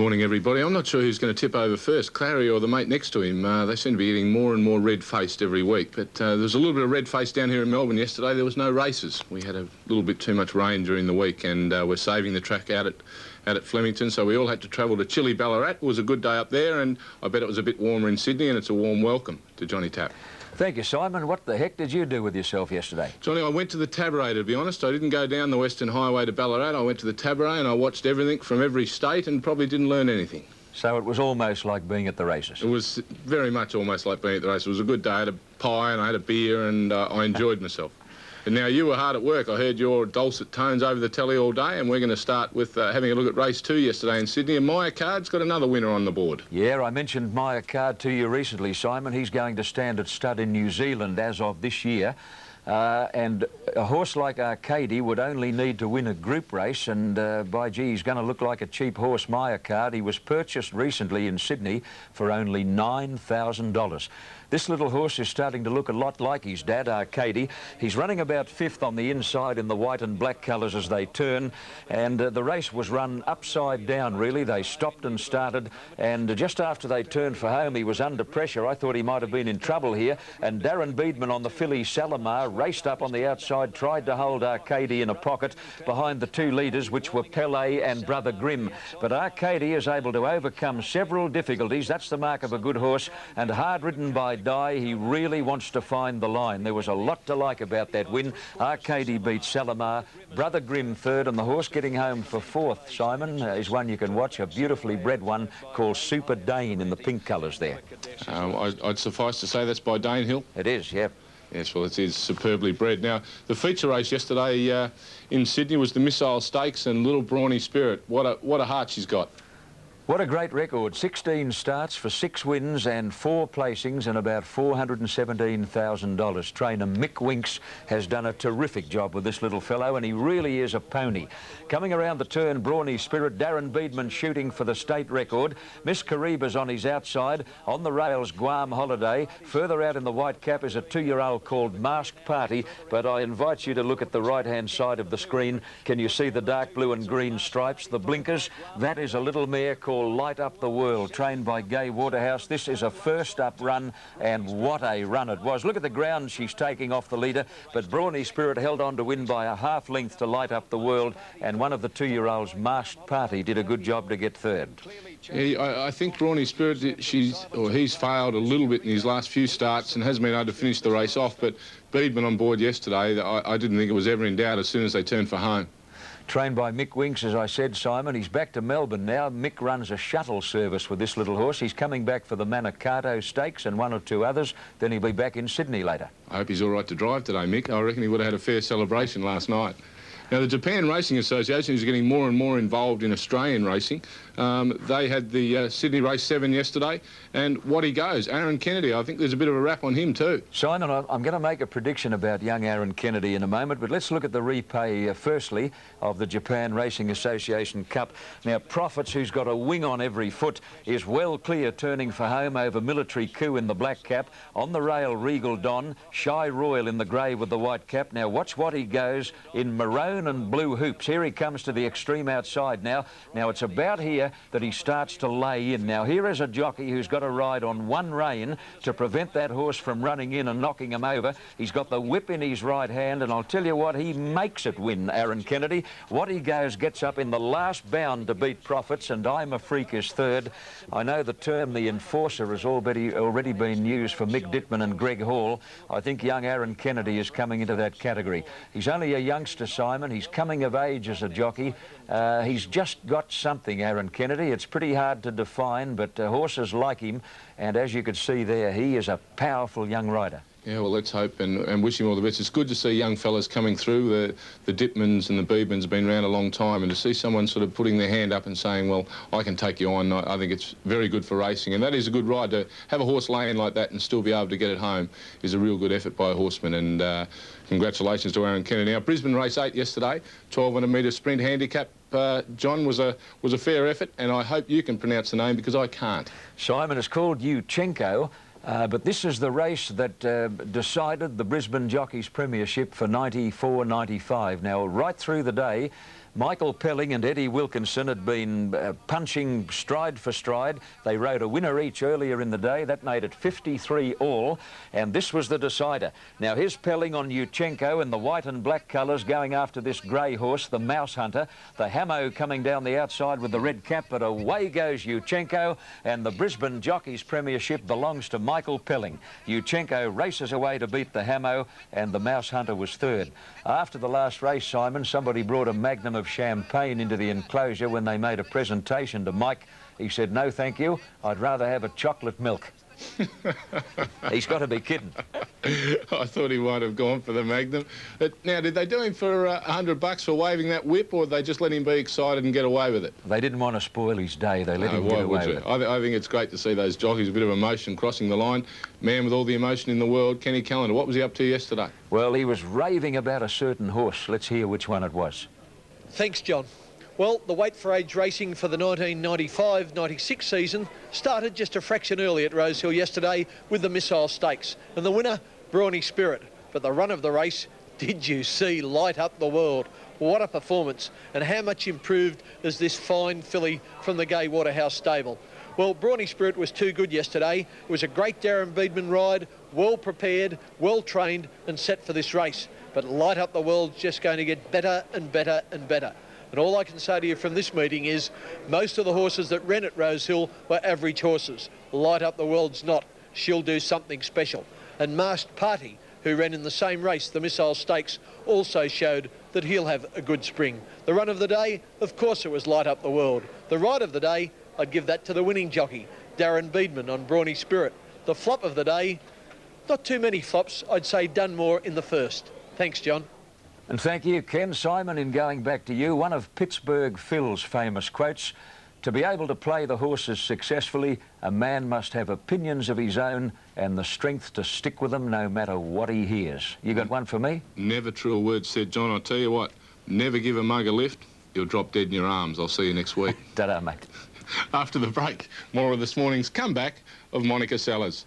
morning, everybody. I'm not sure who's going to tip over first, Clary or the mate next to him. They seem to be getting more and more red-faced every week. But there's a little bit of red-face down here in Melbourne yesterday. There was no races. We had a little bit too much rain during the week, and we're saving the track out at Flemington, so we all had to travel to chilly Ballarat. It was a good day up there, and I bet it was a bit warmer in Sydney, and it's a warm welcome to Johnny Tapp. Thank you, Simon. What the heck did you do with yourself yesterday? Johnny, I went to the Tabaret, to be honest. I didn't go down the Western Highway to Ballarat. I went to the Tabaret and I watched everything from every state and probably didn't learn anything. So it was almost like being at the races? It was very much almost like being at the races. It was a good day. I had a pie and I had a beer and I enjoyed myself. And now you were hard at work. I heard your dulcet tones over the telly all day, and we're going to start with having a look at race 2 yesterday in Sydney. And Maya Card's got another winner on the board. Yeah, I mentioned Maya Card to you recently, Simon. He's going to stand at stud in New Zealand as of this year. And a horse like Arcady would only need to win a group race, and by gee, he's going to look like a cheap horse, Maya Card. He was purchased recently in Sydney for only $9,000. This little horse is starting to look a lot like his dad, Arcady. He's running about 5th on the inside in the white and black colours as they turn, and the race was run upside down, really. They stopped and started, and just after they turned for home, he was under pressure. I thought he might have been in trouble here, and Darren Beedman on the filly Salamar raced up on the outside, tried to hold Arcady in a pocket behind the 2 leaders, which were Pele and Brother Grimm. But Arcady is able to overcome several difficulties. That's the mark of a good horse, and hard ridden by Dye, he really wants to find the line. There was a lot to like about that win. Arcady beat Salamar, Brother Grimm 3rd, and the horse getting home for 4th, Simon, is one you can watch, a beautifully bred one called Super Dane in the pink colours there. I'd suffice to say that's by Dane Hill. It is, yep. Yes, well, it is superbly bred. Now, the feature race yesterday in Sydney was the Missile Stakes and Little Brawny Spirit. What a heart she's got. What a great record. 16 starts for 6 wins and 4 placings and about $417,000. Trainer Mick Winks has done a terrific job with this little fellow, and he really is a pony. Coming around the turn, Brawny Spirit, Darren Beedman shooting for the state record. Miss Kariba's on his outside. On the rails, Guam Holiday. Further out in the white cap is a 2-year-old called Masked Party, but I invite you to look at the right-hand side of the screen. Can you see the dark blue and green stripes, the blinkers? That is a little mare called Light Up the World, trained by Gay Waterhouse. This is a first-up run, and what a run it was. Look at the ground she's taking off the leader, but Brawny Spirit held on to win by a half length to Light Up the World, and one of the 2-year-olds, Masked Party, did a good job to get 3rd. Yeah, I think Brawny Spirit, he's failed a little bit in his last few starts and hasn't been able to finish the race off, but Beedman on board yesterday, I didn't think it was ever in doubt as soon as they turned for home. Trained by Mick Winks, as I said, Simon. He's back to Melbourne now. Mick runs a shuttle service with this little horse. He's coming back for the Manikato Stakes and 1 or 2 others. Then he'll be back in Sydney later. I hope he's all right to drive today, Mick. I reckon he would have had a fair celebration last night. Now, the Japan Racing Association is getting more and more involved in Australian racing. They had the Sydney Race 7 yesterday, and what he goes, Aaron Kennedy, I think there's a bit of a rap on him too. Simon, I'm going to make a prediction about young Aaron Kennedy in a moment, but let's look at the replay, firstly, of the Japan Racing Association Cup. Now, Profits, who's got a wing on every foot, is well clear, turning for home over Military Coup in the black cap. On the rail, Regal Don, Shy Royal in the grey with the white cap. Now, watch what he goes in maroon and blue hoops. Here he comes to the extreme outside now. Now, it's about here that he starts to lay in. Now, here is a jockey who's got to ride on one rein to prevent that horse from running in and knocking him over. He's got the whip in his right hand, and I'll tell you what, he makes it win, Aaron Kennedy. What he goes, gets up in the last bound to beat Profits, and I'm a Freak is 3rd. I know the term the Enforcer has already been used for Mick Dittman and Greg Hall. I think young Aaron Kennedy is coming into that category. He's only a youngster, Simon. He's coming of age as a jockey. He's just got something, Aaron Kennedy. It's pretty hard to define, but horses like him, and as you could see there, he is a powerful young rider. Yeah, well, let's hope and wish him all the best. It's good to see young fellas coming through. The Dittmans and the Beedmans have been around a long time, and to see someone sort of putting their hand up and saying, well, I can take you on, I think it's very good for racing. And that is a good ride. To have a horse laying like that and still be able to get it home is a real good effort by a horseman, and congratulations to Aaron Kennedy. Now, Brisbane Race 8 yesterday, 1,200-metre sprint handicap. John, was a fair effort, and I hope you can pronounce the name because I can't. Simon, is called Yuchenko. But this is the race that decided the Brisbane Jockeys Premiership for 94-95. Now, right through the day, Michael Pelling and Eddie Wilkinson had been punching stride for stride. They rode a winner each earlier in the day. That made it 53 all, and this was the decider. Now here's Pelling on Yuchenko in the white and black colours, going after this grey horse, the Mouse Hunter. The Hamo coming down the outside with the red cap, but away goes Yuchenko, and the Brisbane Jockeys Premiership belongs to Michael Pelling. Yuchenko races away to beat the Hamo, and the Mouse Hunter was third. After the last race, Simon, somebody brought a magnum of champagne into the enclosure. When they made a presentation to Mike, he said, "No, thank you. I'd rather have a chocolate milk." He's got to be kidding. I thought he might have gone for the Magnum. Now, did they do him for $100 for waving that whip, or did they just let him be excited and get away with it? They didn't want to spoil his day. They let him get away with it. I think it's great to see those jockeys, a bit of emotion crossing the line. Man with all the emotion in the world, Kenny Callender. What was he up to yesterday? Well, he was raving about a certain horse. Let's hear which one it was. Thanks, John. Well, the weight for age racing for the 1995-96 season started just a fraction early at Rosehill yesterday with the Missile Stakes. And the winner, Brawny Spirit. But the run of the race, did you see Light Up the World? What a performance. And how much improved is this fine filly from the Gay Waterhouse stable? Well, Brawny Spirit was too good yesterday. It was a great Darren Beedman ride, well prepared, well trained and set for this race. But Light Up the World's just going to get better and better and better. And all I can say to you from this meeting is most of the horses that ran at Rosehill were average horses. Light Up the World's not. She'll do something special. And Masked Party, who ran in the same race, the Missile Stakes, also showed that he'll have a good spring. The run of the day, of course it was Light Up the World. The ride of the day, I'd give that to the winning jockey, Darren Beedman on Brawny Spirit. The flop of the day, not too many flops, I'd say Dunmore in the first. Thanks, John. And thank you, Ken. Simon, in going back to you, one of Pittsburgh Phil's famous quotes, "To be able to play the horses successfully, a man must have opinions of his own and the strength to stick with them no matter what he hears." You got one for me? Never truer words said, John. I'll tell you what, never give a mug a lift, you'll drop dead in your arms. I'll see you next week. Ta-da, mate. After the break, more of this morning's comeback of Monica Sellers.